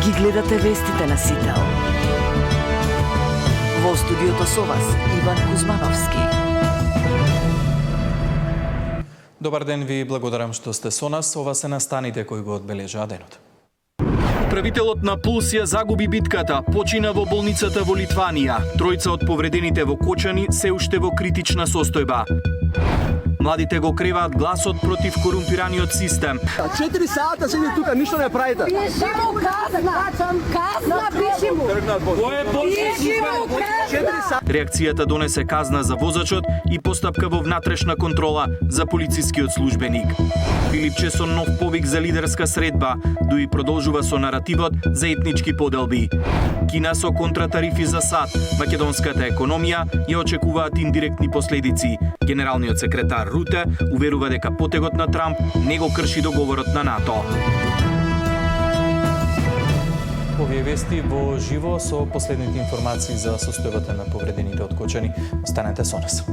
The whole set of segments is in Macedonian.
Ги гледате вестите на Сител. Во студиото со вас Иван Кузмановски. Добар ден, ви благодарам што сте со нас. Ова се настаните кои го одбележаа денот. Управителот на Пулс ја загуби битката, почина во болницата во Литванија. Тројца од повредените во Кочани се уште во критична состојба. Младите го креваат гласот против корумпираниот систем. 4 сата седи тука, ништо не правите. Пиши му казна пиши му. Реакцијата донесе казна за возачот и постапка во внатрешна контрола за полицискиот службеник. Филипче со нов повик за лидерска средба, дуи продолжува со наративот за етнички поделби. Кина со контратарифи за САД, македонската економија ја очекуваат индиректни последици. Генералниот секретар Руте уверува дека потегот на Трамп не го крши договорот на НАТО. Овие вести во живо со последните информации за состојбата на повредените од Кочани. Останете со нас.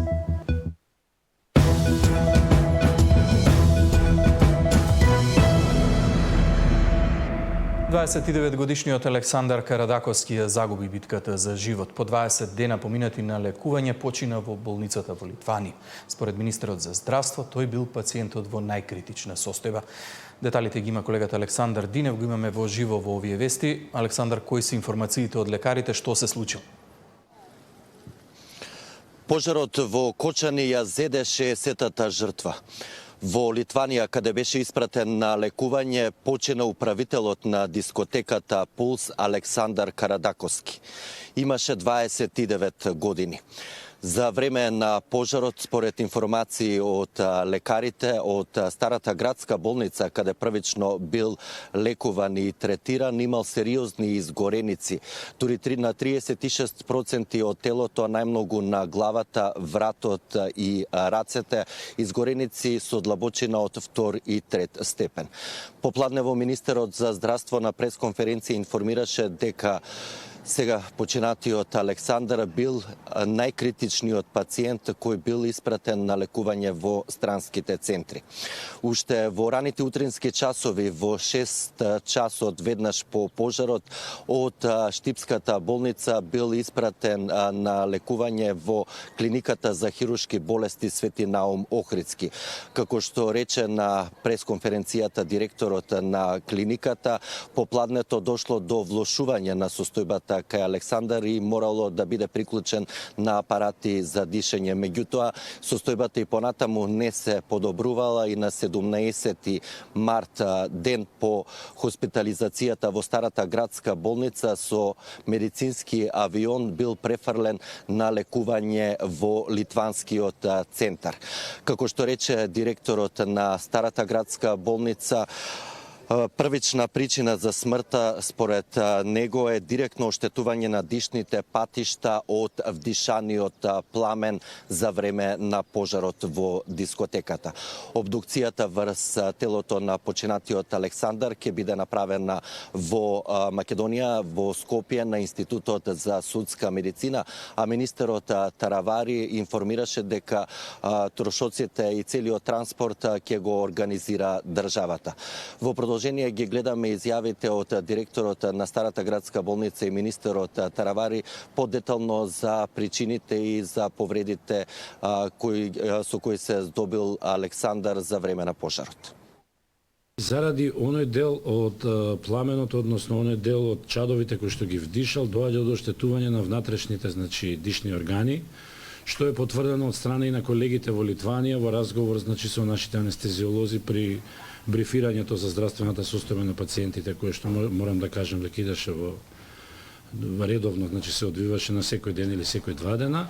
Годишниот Александар Карадаковски ја загуби битката за живот. По 20 дена поминати на лекување почина во болницата во Литванија. Според министерот за здравство, тој бил пациентот во најкритична состојба. Деталите ги има колегата Александар Динев, го имаме во живо во овие вести. Александар, кои се информациите од лекарите, што се случило? Пожарот во Кочани ја зеде 60-та жртва. Во Литванија, каде беше испратен на лекување, почина управителот на дискотеката Пулс Александар Карадаковски. Имаше 29 години. За време на пожарот, според информации од лекарите од старата градска болница, каде првично бил лекуван и третиран, имал сериозни изгореници. Дури на 36% од телото, најмногу на главата, вратот и рацете, изгореници со длабочина од 2 и 3 степен. Попладнево министерот за здравство на пресконференција информираше дека сега починатиот Александар бил најкритичниот пациент кој бил испратен на лекување во странските центри. Уште во раните утрински часови, во 6 часот веднаш по пожарот, од Штипската болница бил испратен на лекување во клиниката за хируршки болести Свети Наум Охридски. Како што рече на пресконференцијата директорот на клиниката, попладнето дошло до влошување на состојбата кај Александар и морало да биде приклучен на апарати за дишење. Меѓутоа, состојбата и понатаму не се подобрувала и на 17 март, ден по хоспитализацијата во старата градска болница, со медицински авион бил префрлен на лекување во Литванскиот центар. Како што рече директорот на старата градска болница, првична причина за смртта според него е директно оштетување на дишните патишта од вдишаниот пламен за време на пожарот во дискотеката. Обдукцијата врз телото на починатиот Александар ќе биде направена во Македонија, во Скопје, на Институтот за судска медицина, а министерот Таравари информираше дека трошоците и целиот транспорт ќе го организира државата. Во продолжение ги гледаме изјавите од директорот на старата градска болница и министерот Таравари подетално за причините и за повредите со кои се здобил Александар за време на пожарот. Заради оној дел од пламенот, односно оној дел од чадовите кои што ги вдишал, доаѓа до оштетување на внатрешните, дишни органи, што е потврдено од страна и на колегите во Литванија во разговор со нашите анестезиолози при брифирањето за здравствената состојба на пациентите, кое што морам да кажам дека идеше во редовно, се одвиваше на секој ден или секој 2 дена,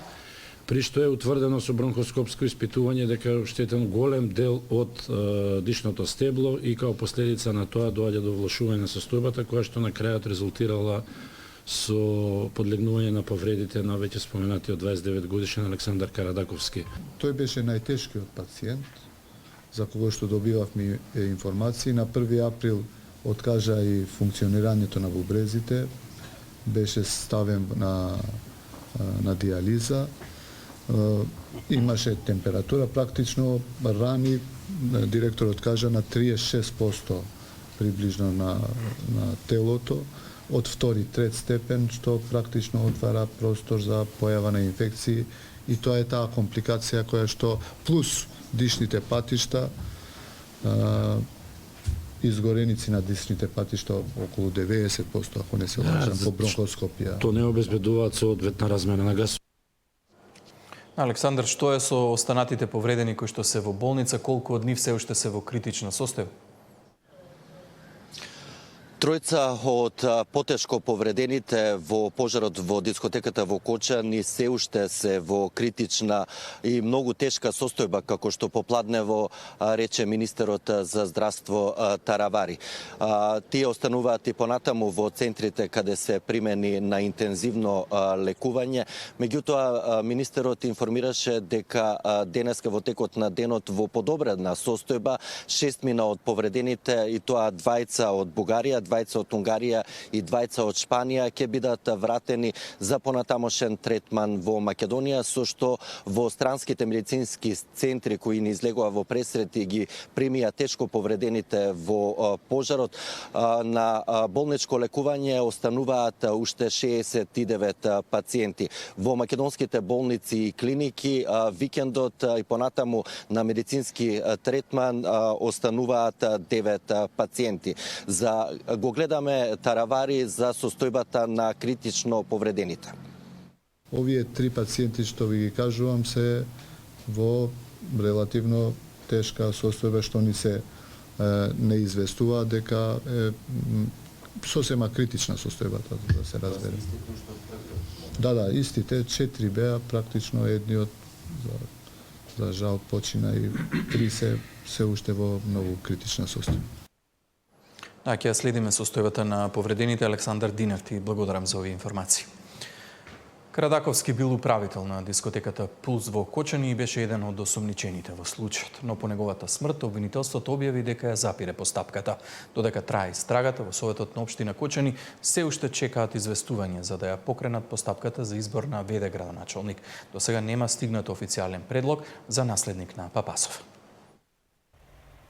при што е утврдено со бронхоскопско испитување дека е оштетен голем дел од дишното стебло и као последица на тоа доаѓа до влошување на состојбата, која што на крајот резултирала со подлегнување на повредите на веќе споменатиот 29 годишен Александар Карадаковски. Тој беше најтешкиот пациент за кого што добивавме информации. На 1 април откажа и функционирањето на бубрезите, беше ставен на диализа, имаше температура, практично рани, директорот кажа на 36% приближно на телото, од втори, трет степен, што практично отвара простор за појава на инфекции и тоа е таа компликација која што плюс дишните патишта, изгореници на дишните патишта околу 90%, ако не се лажам, по бронхоскопија. То не обезбедуваат соодветна размена на газ. Александар, што е со останатите повредени кои што се во болница, колку од нив се уште се во критична состојба? Тројца од потешко повредените во пожарот во дискотеката во Кочани се уште се во критична и многу тешка состојба, како што попладнево рече министерот за здравство Таравари. Тие остануваат и понатаму во центрите каде се примени на интензивно лекување. Меѓутоа, министерот информираше дека денеска во текот на денот во подобрена состојба 6 од повредените, и тоа 2 од Бугарија, 2 од Унгарија и 2 од Шпанија, ќе бидат вратени за понатамошен третман во Македонија, со што во странските медицински центри кои ни излегува во пресрети ги примија тешко повредените во пожарот. На болничко лекување остануваат уште 69 пациенти. Во македонските болници и клиники викендот и понатаму на медицински третман остануваат 9 пациенти. Го гледаме Таравари за состојбата на критично повредените. Овие 3 пациенти што ви ги кажувам се во релативно тешка состојба, што ни се не известува дека е сосема критична состојбата, да се разбере. Да, истите 4 беа практично, едниот за жал почина и 3 се уште во многу критична состојба. Ќе следиме состојбата на повредените. Александар Динев, ти благодарам за овие информации. Карадаковски бил управител на дискотеката Пулс во Кочани и беше еден од осомничените во случајот, но по неговата смрт обвинителството објави дека ја запире постапката. Додека трае истрагата, во Советот на општина Кочани се уште чекаат известување за да ја покренат постапката за избор на ВД градоначалник. До сега нема стигнат официјален предлог за наследник на Папасов.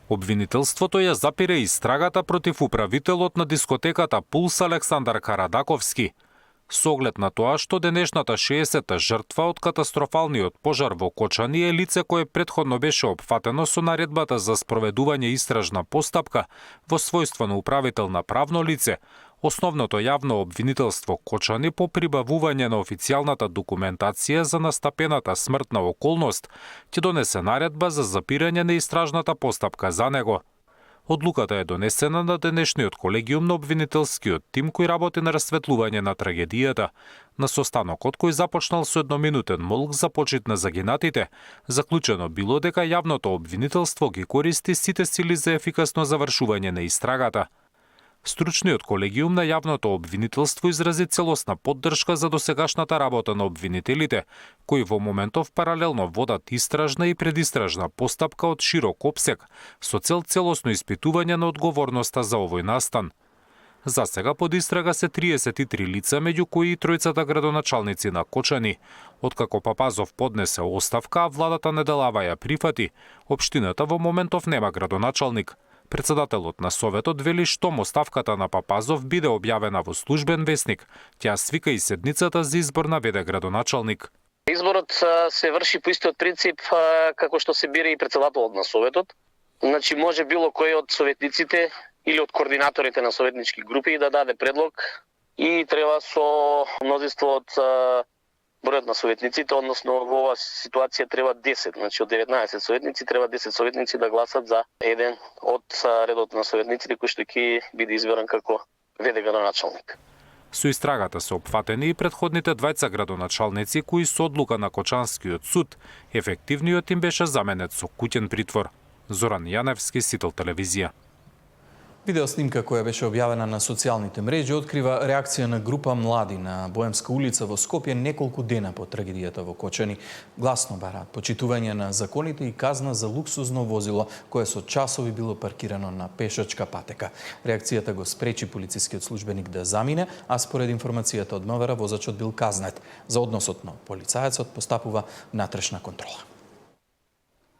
Обвинителството ја запире истрагата против управителот на дискотеката Пулс Александар Карадаковски, со оглед на тоа што денешната 60-та жртва од катастрофалниот пожар во Кочани е лице кое претходно беше опфатено со наредбата за спроведување истражна постапка во својство на управител на правно лице, основното јавно обвинителство Кочани по прибавување на официјалната документација за настапената смртна околност ќе донесе наредба за запирање на истражната постапка за него. Одлуката е донесена на денешниот колегиум на обвинителскиот тим кој работи на расветлување на трагедијата. На состанокот кој започнал со едноминутен молк за почит на загинатите, заклучено било дека јавното обвинителство ги користи сите сили за ефикасно завршување на истрагата. Стручниот колегиум на јавното обвинителство изрази целосна поддршка за досегашната работа на обвинителите, кои во моментов паралелно водат истражна и предистражна постапка од широк опсег, со цел целосно испитување на одговорноста за овој настан. За сега под истрага се 33 лица, меѓу кои и тројцата градоначалници на Кочани. Откако Папазов поднесе оставка, а владата Неделава ја прифати, општината во моментов нема градоначалник. Председателот на Советот вели штом оставката на Папазов биде објавена во службен весник, ќе свика и седницата за избор на ВД градоначалник. Изборот се врши по истиот принцип како што се бира и председателот на Советот. Значи може било кој од советниците или од координаторите на советнички групи да даде предлог и треба со мнозинство од бројот на советниците, односно во оваа ситуација треба 10, значи од 19 советници треба 10 советници да гласат за еден од редот на советниците кој што ќе биде изберан како ВД градоначалник. Со истрагата се опфатени и претходните двајца градоначалници кои со одлука на Кочанскиот суд ефективниот им беше заменет со куќен притвор. Зоран Јаневски, Сител телевизија. Видеоснимка која беше објавена на социјалните мрежи открива реакција на група млади на Боемска улица во Скопје неколку дена по трагедијата во Кочани. Гласно бараат почитување на законите и казна за луксузно возило кое со часови било паркирано на пешачка патека. Реакцијата го спречи полицискиот службеник да замине, а според информацијата од МВР возачот бил казнет. За односот на полицаецот постапува внатрешна контрола.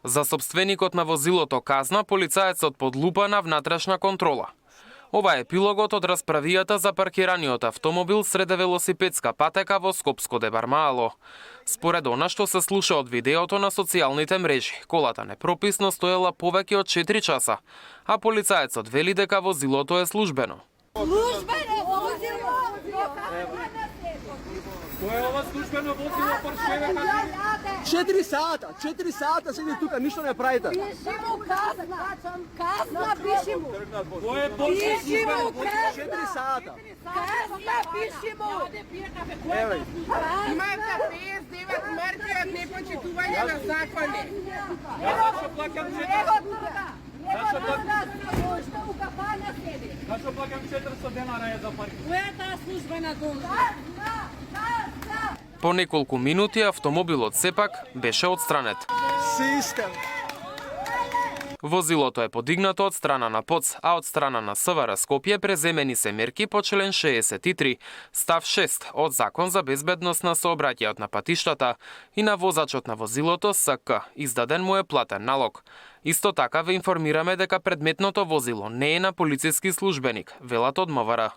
За сопственикот на возилото казна полицаецот под лупа на внатрешна контрола. Ова е епилогот од расправијата за паркираниот автомобил среде велосипедска патека во Скопско Дебармаало. Според она што се слуша од видеото на социјалните мрежи, колата непрописно стоела повеќе од 4 часа, а полицаецот вели дека возилото е службено. Службено возило! Кој е ова службено возило Поршеве? 4 сата седи тука, ништо не правите. Пиши му казна! Казна пиши му! Кој е Пиши му 4 сата. Казна пиши му! Еве. Имате 59 марки од непочитување на закони. Зашо плаќам 400 денара е за паркирање? Која е таа службена должност? По неколку минути автомобилот сепак беше отстранет. Систем. Возилото е подигнато од страна на ПОЦ, а од страна на СВР Скопје преземени се мерки по член 63, став 6 од Закон за безбедност на сообраќајот на патиштата и на возачот на возилото СК. Издаден му е платен налог. Исто така ве информираме дека предметното возило не е на полициски службеник, велат од МВР.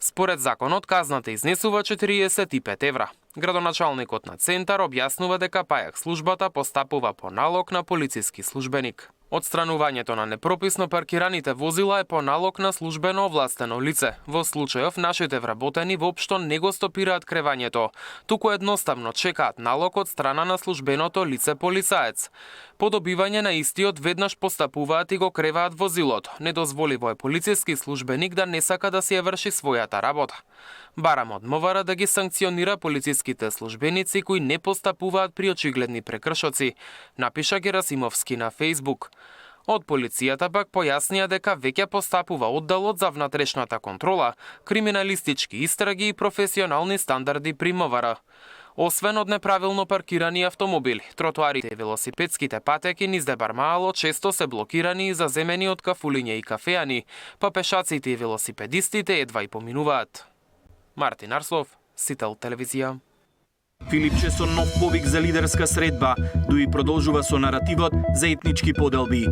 Според законот, казната изнесува 45 евра. Градоначалникот на Центар објаснува дека пајак службата постапува по налог на полициски службеник. Отстранувањето на непрописно паркираните возила е по налог на службено овластено лице. Во случајов, нашите вработени воопшто не го стопираат кревањето, туку едноставно чекаат налог од страна на службеното лице полицаец. По добивање на истиот веднаш постапуваат и го креваат возилото. Недозволиво е полициски службеник да не сака да си ја врши својата работа. Барам од МВР да ги санкционира полициските службеници кои не постапуваат при очигледни прекршоци, напиша Герасимовски на Facebook. Од полицијата пак појаснија дека веќе постапува одделот за внатрешната контрола, криминалистички истраги и професионални стандарди при МВР. Освен од неправилно паркирани автомобили, тротоарите и велосипедските патеки низ Дебармаало често се блокирани и заземени од кафулиња и кафеани, па пешаците и велосипедистите едва и поминуваат. Мартин Арслов, Сител телевизија. Филипче со нов повик за лидерска средба, дуи продолжува со наративот за етнички поделби.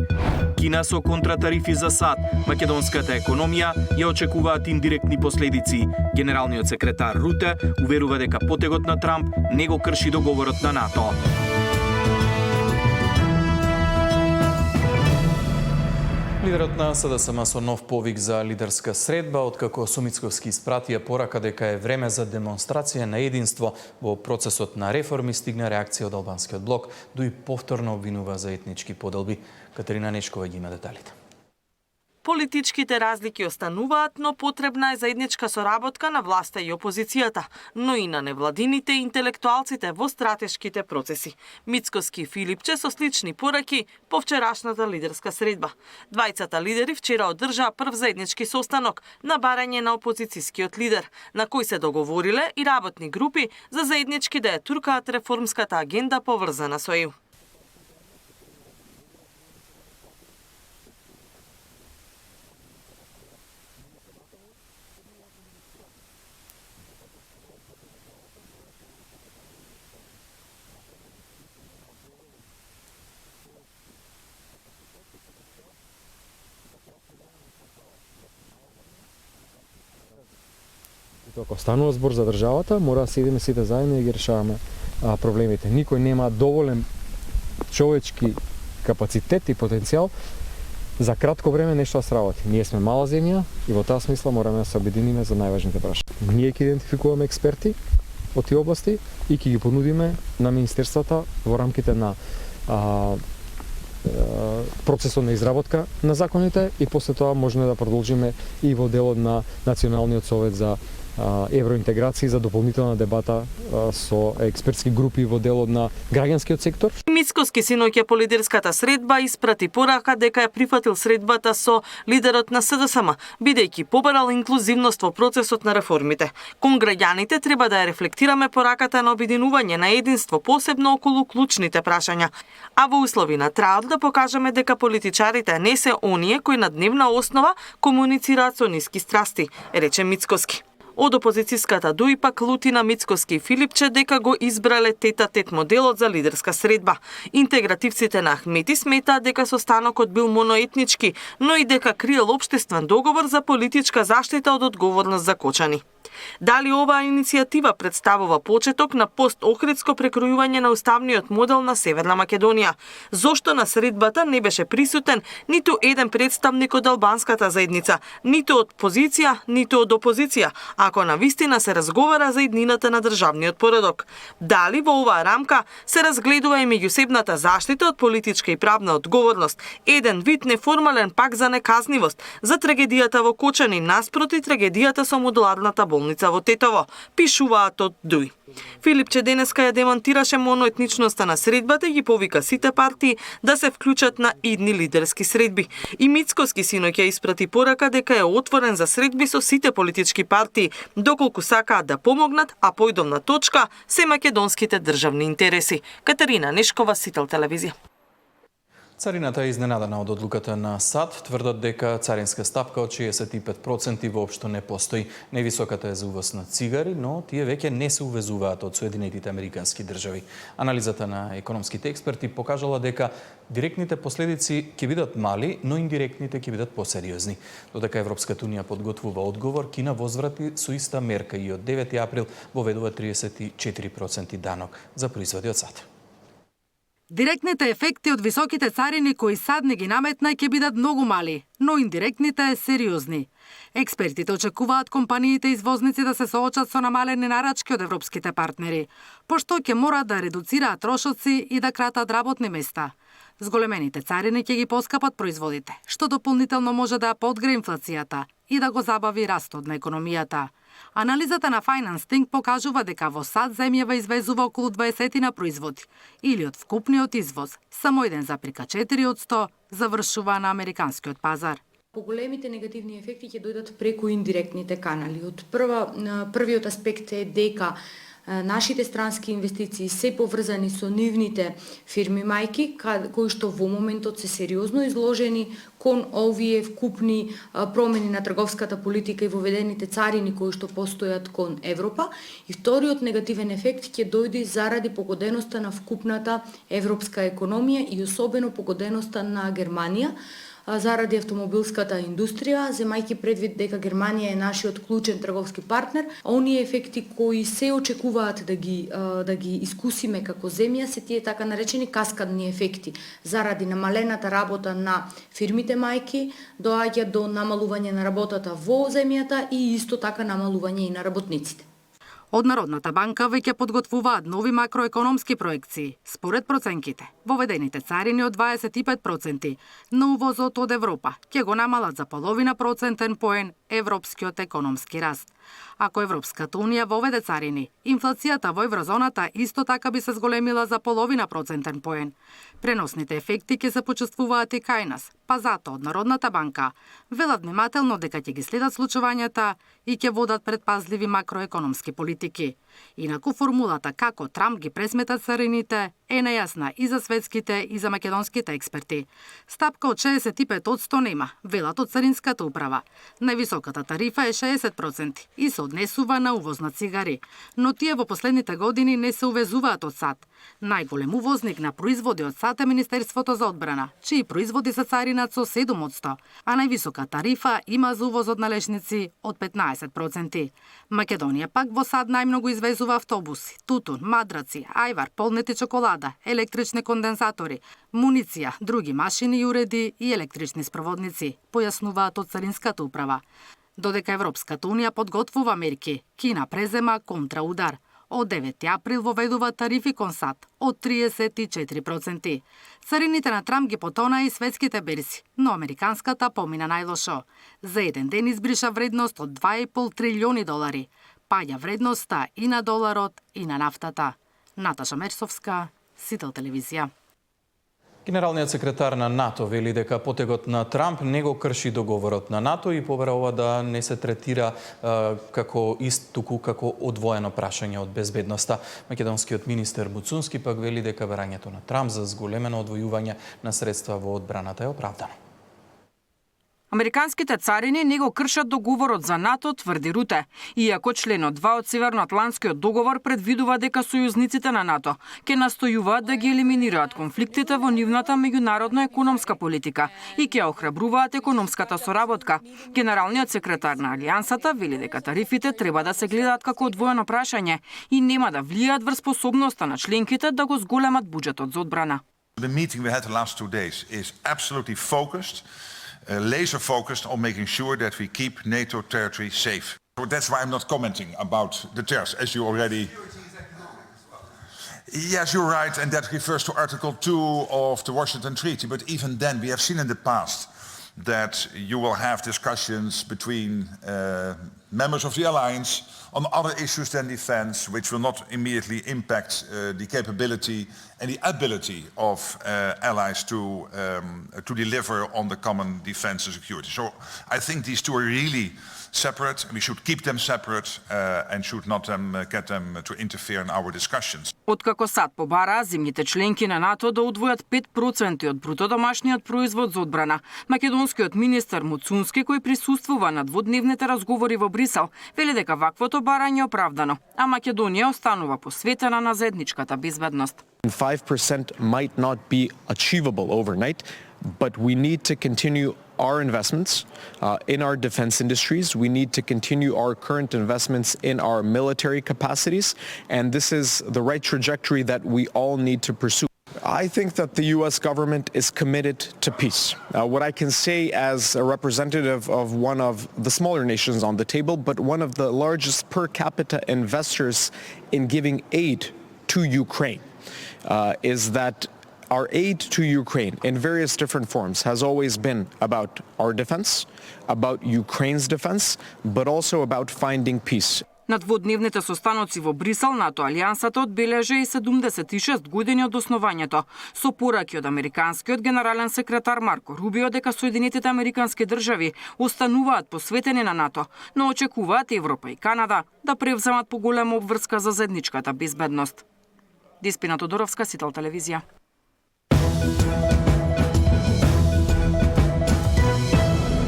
Кина со контратарифи за САД, македонската економија ја очекуваат индиректни последици. Генералниот секретар Руте уверува дека потегот на Трамп не го крши договорот на НАТО. Лидерот на СДСМ со нов повик за лидерска средба, откако Сумицковски испратија порака дека е време за демонстрација на единство во процесот на реформи, стигна реакција од албанскиот блок, дуи повторно обвинува за етнички поделби. Катерина Нешкова ги има деталите. Политичките разлики остануваат, но потребна е заедничка соработка на власта и опозицијата, но и на невладините и интелектуалците во стратешките процеси. Мицкоски и Филипче со слични пораки по вчерашната лидерска средба. Двајцата лидери вчера одржаа прв заеднички состанок на барање на опозицијскиот лидер, на кој се договориле и работни групи за заеднички да ја туркаат реформската агенда поврзана со ЕУ. Ако станува збор за државата, мора да седиме сите заедно и ги решаваме проблемите. Никој нема доволен човечки капацитет и потенцијал за кратко време нешто да сработи. Ние сме мала земја и во таа смисла мораме да се обединиме за најважните прашања. Ние ќе идентификуваме експерти од тие области и ќе ги понудиме на министерствата во рамките на процесот на изработка на законите и после тоа можеме да продолжиме и во делот на Националниот совет за евроинтеграција за дополнителна дебата со експертски групи во делот на граѓанскиот сектор. Мицкоски синоќа по лидерската средба испрати порака дека ја прифатил средбата со лидерот на СДСМ, бидејќи побарал инклузивност во процесот на реформите. Кон граѓаните треба да ја рефлектираме пораката на обединување на единство, посебно околу клучните прашања. А во услови на траут да покажеме дека политичарите не се оние кои на дневна основа комуницираат со ниски страсти, рече Мицкоски. Од опозицијската ДУИ пак Лутина, Мицкоски и Филипче дека го избрале тета-тет моделот за лидерска средба. Интегративците на Ахмети сметаат дека состанокот бил моноетнички, но и дека криел општествен договор за политичка заштита од одговорност за Кочани. Дали оваа иницијатива представува почеток на пост-охридско прекројување на уставниот модел на Северна Македонија? Зошто на средбата не беше присутен ниту еден представник од албанската заедница, ниту од позиција, ниту од опозиција, ако навистина се разговара за иднината на државниот поредок? Дали во оваа рамка се разгледува и меѓусебната заштита од политичка и правна одговорност, еден вид неформален пак за неказнивост, за трагедијата во Кочани наспроти трагедијата со модуларната болница во Тетово, пишуваат од ДУИ. Филипче денеска ја демонтираше моноетничноста на средбата и ги повика сите партии да се вклучат на идни лидерски средби. И Мицкоски синоќ ја испрати порака дека е отворен за средби со сите политички партии, доколку сакаат да помогнат, а појдовна точка се македонските државни интереси. Катерина Нешкова, Сител телевизија. Царината е изненадана од одлуката на САД, тврдат дека царинска стапка од 65% воопшто не постои. Највисоката е за увоз на цигари, но тие веќе не се увезуваат од Соединетите Американски држави. Анализата на економските експерти покажала дека директните последици ќе бидат мали, но индиректните ќе бидат посериозни. Додека Европската унија подготвува одговор, Кина возврати со иста мерка и од 9 април воведува 34% данок за производи од САД. Директните ефекти од високите царини кои САД не ги наметна ќе бидат многу мали, но индиректните сериозни. Експертите очекуваат компаниите извозници да се соочат со намалени нарачки од европските партнери, пошто ќе мораат да редуцираат трошоци и да кратат работни места. Зголемените царини ќе ги поскапат производите, што дополнително може да подгре инфлацијата и да го забави растот на економијата. Анализата на Finance Think покажува дека во САД земјава извезува околу 20 на производи, или од вкупниот извоз, само 1,4% завршува на американскиот пазар. Поголемите негативни ефекти ќе дојдат преку индиректните канали. Првиот аспект е дека нашите странски инвестиции се поврзани со нивните фирми мајки, кои што во моментот се сериозно изложени кон овие вкупни промени на трговската политика и воведените царини кои што постојат кон Европа. И вториот негативен ефект ќе дојде заради погоденоста на вкупната европска економија и особено погоденоста на Германија, заради автомобилската индустрија, земајќи предвид дека Германија е нашиот клучен трговски партнер, оние ефекти кои се очекуваат да ги искусиме како земја се тие така наречени каскадни ефекти. Заради намалената работа на фирмите мајки, доаѓа до намалување на работата во земјата и исто така намалување и на работниците. Од Народната банка веќе подготвуваат нови макроекономски проекции. Според проценките, воведените царини од 25% на увозот од Европа ќе го намалат за половина процентен поен европскиот економски раст. Ако Европската унија воведе царини, инфлацијата во еврозоната исто така би се зголемила за половина процентен поен. Преносните ефекти ќе се почувствуваат и кај нас, па затоа од Народната банка велат внимателно дека ќе ги следат случувањата и ќе водат предпазливи макроекономски политики. Инаку формулата како Трамп ги пресмета царините е нејасна и за светските и за македонските експерти. Стапка од 65% нема, велат од царинската управа. Највисоката тарифа е 60% и се однесува на увоз на цигари, но тие во последните години не се увезуваат од САД. Најголем увозник на производи од САД е Министерството за одбрана, чии производи се царинат со 7%, а највисока тарифа има за увоз од належници од 15%. Македонија пак во САД најмногу извезува автобуси, тутун, мадраци, ајвар, полнети чоколада, електрични кондензатори, муниција, други машини и уреди и електрични спроводници, појаснуваат од царинската управа. Додека Европската унија подготвува мерки, Кина презема контраудар. Од 9 април воведува тарифи кон САД од 34%. Царините на Трамп ги потона и светските берзи, но американската помина најлошо. За еден ден избриша вредност од $2,5 трилиони. Паѓа вредноста и на доларот и на нафтата. Наташа Мерсовска, Сител телевизија. Генералниот секретар на НАТО вели дека потегот на Трамп не го крши договорот на НАТО и поверува да не се третира како одвоено прашање од безбедноста. Македонскиот министер Буцунски пак вели дека барањето на Трамп за зголемено одвојување на средства во одбраната е оправдано. Американските царини не го кршат договорот за НАТО, тврди Руте, иако членот 2 од Северноатлантскиот договор предвидува дека сојузниците на НАТО ќе настојуваат да ги елиминираат конфликтите во нивната меѓународна економска политика и ќе охрабруваат економската соработка. Генералниот секретар на Алијансата вели дека тарифите треба да се гледаат како одвоено прашање и нема да влијаат врз способноста на членките да го зголемат буџетот за одбрана. The meeting we had the last 2 days is absolutely focused, laser focused on making sure that we keep NATO territory safe. So that's why I'm not commenting about the tariffs, as you already... Yes, you're right, and that refers to Article 2 of the Washington Treaty, but even then we have seen in the past that you will have discussions between members of the alliance on other issues than defense, which will not immediately impact the capability and the ability of allies to deliver on the common defense and security. So I think these two are really separate, and we should keep them separate and should not get them to interfere in our discussions. Откако САД побараа земјите членки на НАТО да удвојат 5% од брутодомашниот производ за одбрана, македонскиот министер Муцунски, кој присуствува на двудневните разговори во Брисел, вели дека ваквото барање е оправдано, а Македонија останува посветена на заедничката безбедност. 5% might not be achievable overnight, but we need to continue our investments in our defense industries. We need to continue our current investments in our military capacities, and this is the right trajectory that we all need to pursue. I think that the U.S. government is committed to peace. What I can say as a representative of one of the smaller nations on the table, but one of the largest per capita investors in giving aid to Ukraine, is that our aid to Ukraine in various different forms has always been about our defense, about Ukraine's defense, but also about finding peace. На двудневните состаноци во Брисел, НАТО Алијансата одбележа и 76 години од основањето, со пораки од американскиот генерален секретар Марко Рубио дека Соединетите американски држави остануваат посветени на НАТО, но очекуваат Европа и Канада да превземат поголема обврска за заедничката безбедност. Деспина Тодоровска, Сител телевизија.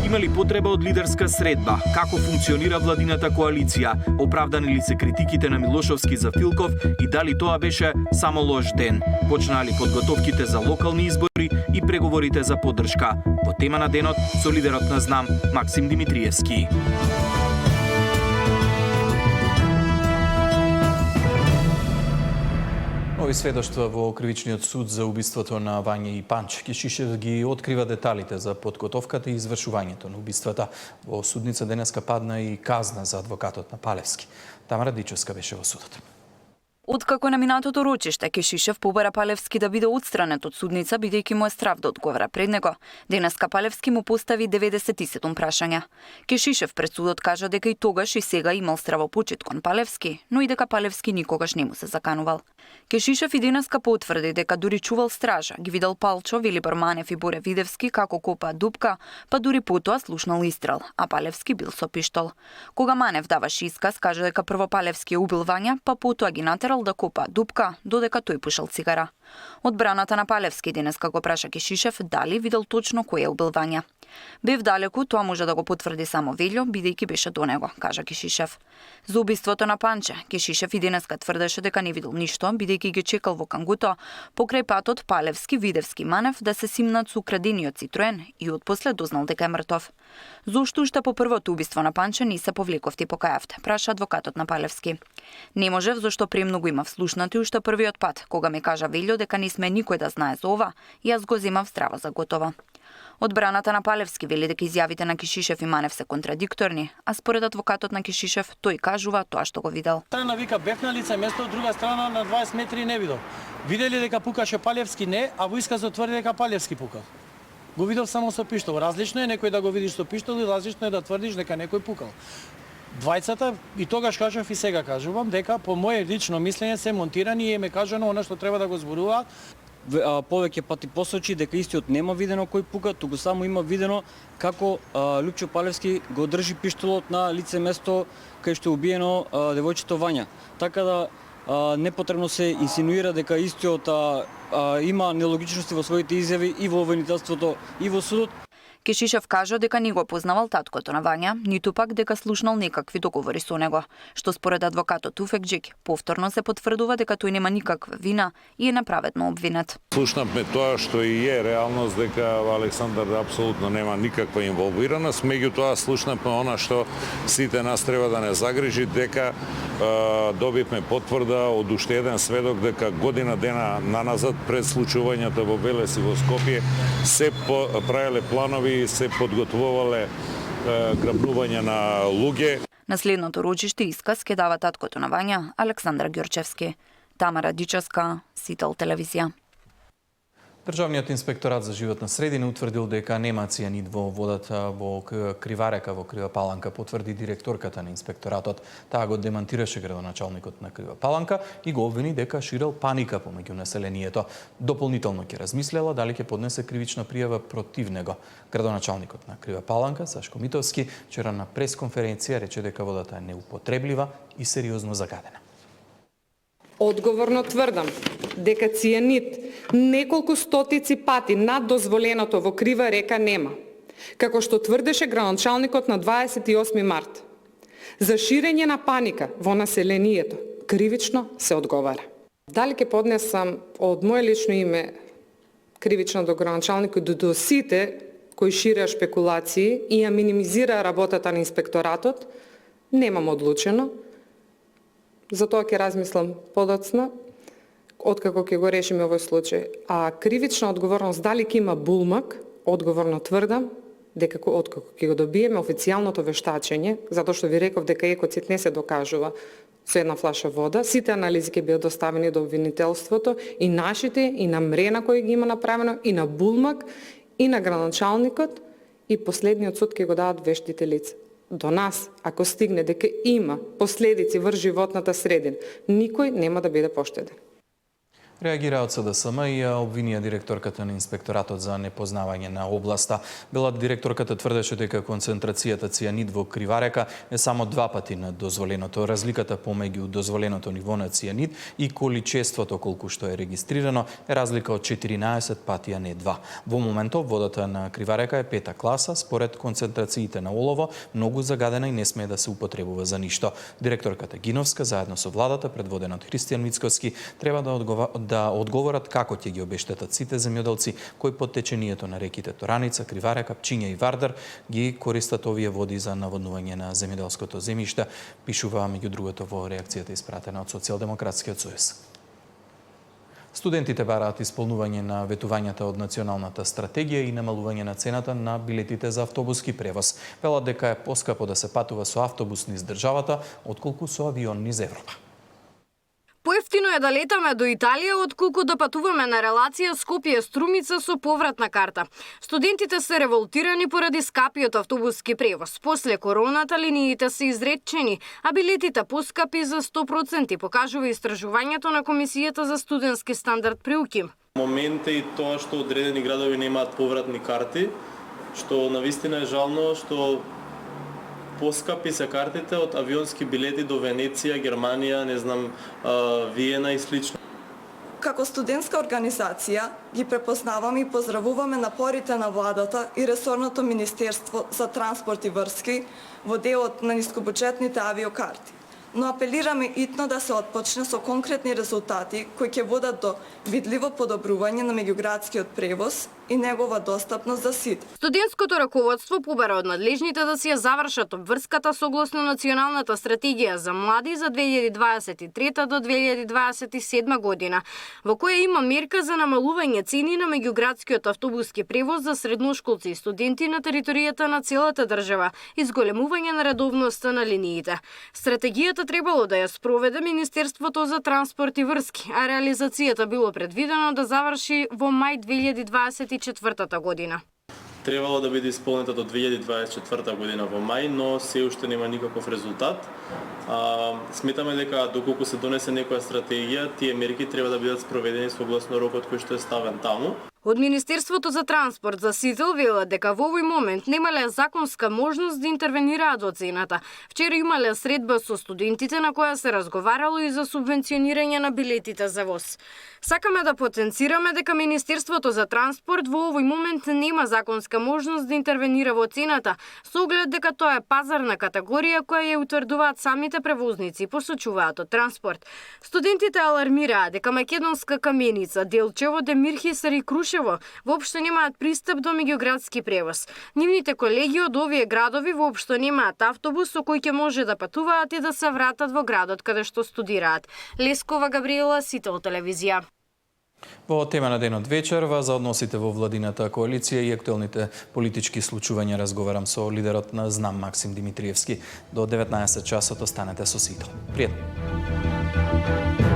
Има ли потреба од лидерска средба? Како функционира владината коалиција? Оправдани ли се критиките на Милошовски за Филков и дали тоа беше само лош ден? Почнаа ли подготовките за локални избори и преговорите за поддршка? Во тема на денот со лидерот на ЗНАМ Максим Димитриевски. Нови сведоштва во Кривичниот суд за убиството на Вања и Панч. Кишишев ги открива деталите за подготовката и извршувањето на убиствата. Во судница денеска падна и казна за адвокатот на Палевски. Тамара Дичевска беше во судот. Откако на минатото рочиште, Кишишев побара Палевски да биде отстранет од судница, бидејќи му е страв да одговара пред него. Денеска Палевски му постави 97 прашања. Кишишев пред судот кажа дека и тогаш и сега имал стравопочит кон Палевски, но и дека Палевски никогаш не му се заканувал. Кишишев и денеска потврди дека дури чувал стража, ги видел Палчо, Вилибор Манев и Боре Видевски како копаат дупка, па дури потоа слушнал истрел, а Палевски бил со пиштол. Кога Манев даваше исказ, кажа дека прво Палевски е убил Вања, па потоа ги натерал да копаат дупка, додека тој пушел цигара. Одбраната на Палевски денеска го праша Кишишев дали видел точно кој е убил Вања. Бев далеку, тоа може да го потврди само Велјо, бидејќи беше до него, кажа Кишишев. За убиството на Панче, Кишишев и денеска тврдеше дека не видел ништо, бидејќи ги чекал во Кангуто, покрај патот Палевски, Видевски, Манев да се симнат со украдениот Цитроен и отпосле дознал дека е мртов. Зошто уште по првото убиство на Панче не се повлековте и покајавте, праша адвокатот на Палевски. Не можев, зашто премногу имав слушнати уште првиот пат, кога ми кажа Велјо дека не сме никој да знае за ова, јас го земав здраво за готово. Одбраната на Палевски вели дека изјавите на Кишишев и Манев се контрадикторни, а според адвокатот на Кишишев, тој кажува тоа што го видел. Страна вика бев на лице место, од друга страна на 20 метри не видел. Видели дека пукаше Палевски не, а во исказот тврди дека Палевски пукал. Го видел само со пиштол. Различно е некој да го видиш со пиштол и различно е да тврдиш дека некој пукал. Двајцата, и тогаш кажав и сега кажувам, дека по моје лично мислење се монтирани и ме кажано она што треба да го зборуваат. Повеќе пати посочи дека истиот нема видено кој пука, туку само има видено како Лупчо Палевски го држи пиштолот на лице место кај што е убиено девојчето Вања. Така да непотребно се инсинуира дека истиот има нелогичности во своите изјави и во обвинителството и во судот. Кешишев кажа дека не го познавал таткото на Вања, ниту пак дека слушнал некакви договори со него, што според адвокатот Туфекџик повторно се потврдува дека тој нема никаква вина и е неправедно обвинет. Слушнавме тоа што и е реалност дека Александар апсолутно нема никаква инволвираност, меѓутоа слушнавме она што сите нас треба да не загрижи, дека добивме потврда од уште еден сведок дека година дена наназад пред случувањата во Велес и во Скопје се правеле планови и се подготвувале грабнување на луѓе. На следното рочиште исказ ке дава таткото на Вања, Александар Ѓорчевски. Тамара Дичевска, Сител телевизија. Државниот инспекторат за животна средина утврдил дека нема цијанид во водата во Криварека во Крива Паланка, потврди директорката на инспекторатот. Таа го демантираше градоначалникот на Крива Паланка и го обвини дека ширел паника помеѓу населението. Дополнително ќе размислела дали ќе поднесе кривична пријава против него. Градоначалникот на Крива Паланка, Сашко Митовски, вчера на пресконференција рече дека водата е неупотреблива и сериозно загадена. Одговорно тврдам дека цијанид неколку стотици пати над дозволеното во Крива река нема, како што тврдеше градоначалникот на 28 март. За ширење на паника во населението кривично се одговара. Дали ќе поднесам од моје лично име кривично до градоначалникот до сите кои ширеа шпекулации и ја минимизираа работата на инспекторатот, немам одлучено. Затоа ќе размислам подоцна, откако ќе го решиме овој случај. А кривична одговорност дали ќе има булмак, одговорно тврдам дека откако ќе го добиеме официјалното вештачење, затоа што ви реков дека екоцид не се докажува со една флаша вода, сите анализи ќе бидат доставени до обвинителството и нашите, и на мрена кој ги има направено, и на булмак, и на градоначалникот, и последниот суд ќе го дадат вештите лица. До нас, ако стигне дека има последици врз животната средина, никој нема да биде поштеден. Реагира од СДСМ и ја обвинија директорката на инспекторатот за непознавање на областа. Бела директорката тврдеше дека концентрацијата цијанид во Криварека е само 2 пати над дозволеното. Разликата помеѓу дозволеното ниво на цијанид и количеството колку што е регистрирано е разлика од 14 пати, а не 2. Во моментов водата на Криварека е 5-та класа, според концентрациите на олово, многу загадена и не смее да се употребува за ништо. Директорката Гиновска заедно со владата, предводена од Христијан Мицкоски, треба да одговорат како ќе ги обештетат сите земјоделци кои под течението на реките Тораница, Криварека, Пчиња и Вардар ги користат овие води за наводнување на земјоделското земјиште, пишува меѓу другото во реакцијата испратена од Социјалдемократскиот сојуз. Студентите бараат исполнување на ветувањата од националната стратегија и намалување на цената на билетите за автобуски превоз. Велат дека е поскапо да се патува со автобус низ државата, отколку со авион низ Европа. Поевтино е да летаме до Италија отколку да патуваме на релација Скопје-Струмица со повратна карта. Студентите се револтирани поради скапиот автобуски превоз. После короната линиите се изредчени, а билетите поскапи за 100%, покажува истражувањето на Комисијата за студентски стандард при УКИМ. Момент е и тоа што одредени градови немаат повратни карти, што навистина е жално што поскапи се картите од авионски билети до Венеција, Германија, не знам, Виена и слично. Како студентска организација ги препознаваме и поздравуваме напорите на владата и ресорното Министерство за транспорт и врски во делот на нискобуџетните авиокарти. Но апелираме итно да се отпочне со конкретни резултати кои ќе водат до видливо подобрување на меѓуградскиот превоз и негова достапност за сите. Студентското раководство побара од надлежните да си ја завршат обврската согласно Националната стратегија за млади за 2023 до 2027 година, во која има мерка за намалување цени на меѓуградскиот автобуски превоз за средношколци и студенти на територијата на целата држава и зголемување на редовноста на линиите. Стратегијата требало да ја спроведе Министерството за транспорт и врски, а реализацијата било предвидено да заврши во мај 2024 година. Требало да биде исполнета до 2024 година во мај, но се уште нема никаков резултат. Сметаме дека доколку се донесе некоја стратегија, тие мерки треба да бидат спроведени согласно рокот кој што е ставен таму. Од Министерството за транспорт за Сител велат дека во овој момент немале законска можност да интервенираат во цената. Вчера имале средба со студентите на која се разговарало и за субвенционирање на билетите за воз. Сакаме да потенцираме дека Министерството за транспорт во овој момент нема законска можност да интервенира во цената, со оглед дека тоа е пазарна категорија која ја утврдуваат самите превозници, посочуваат од транспорт. Студентите алармираат дека Македонска Каменица, Делчево, Демирхисар и Крушево воопшто немаат пристап до меѓуградски превоз. Нивните колеги од овие градови воопшто немаат автобус со кој ќе може да патуваат и да се вратат во градот каде што студираат. Лескова Габриела, Сител телевизија. Во тема на денот вечерва за односите во владината коалиција и актуелните политички случувања разговарам со лидерот на Знам Максим Димитриевски. До 19 часот останете со Сител. Пријатно.